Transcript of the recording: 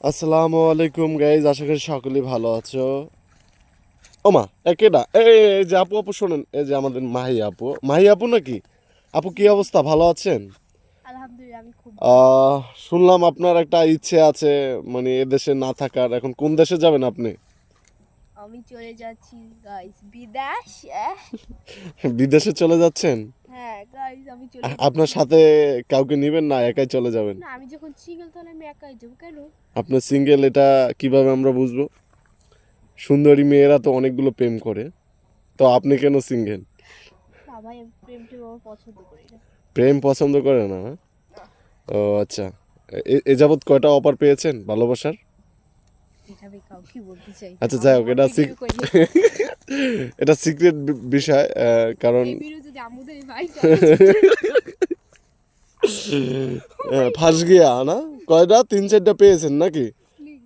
আসসালামু আলাইকুম গাইজ, আশা করি সকলেই ভালো আছো। ওমা একেডা এই যে আপু আপু শোনেন, এই যে আমাদের মাহি আপু নাকি? আপু কি অবস্থা, ভালো আছেন? আলহামদুলিল্লাহ আমি খুব ভালো আছি। আহ শুনলাম আপনার একটা ইচ্ছে আছে, মানে এদেশে না থাকার। এখন কোন দেশে যাবেন আপনি? আমি চলে যাচ্ছি গাইস বিদেশ। বিদেশে চলে যাচ্ছেন? হ্যাঁ গাইস আমি চলে আপনার যাচ্ছি। সাথে কাউকে নিবেন না, একাই চলে যাবেন? না আমি যখন সিঙ্গেল তাহলে আমি একাই যাবো কেন? আপনার সিঙ্গেল, এটা কিভাবে আমরা বুঝবো? সুন্দরী মেয়েরা তো অনেকগুলো প্রেম করে, তো আপনি কেন সিঙ্গেল? না ভাই আমি প্রেম টেম আমার পছন্দ করি না। প্রেম পছন্দ করে না? না, ও আচ্ছা। এ যাবৎ কয়টা অফার পেয়েছেন ভালোবাসার? এটা আমি কাউকে বলতে চাই না। আচ্ছা আমি যাই হোক, আমার এটা ভিডিও করি। এটা সিক্রেট বিষয়, কারণ এই ভিডিও যদি আমুদের ভাই তাহলে ফাঁস গিয়া না, কয়টা 3-4টা পেয়েছেন নাকি? প্লিজ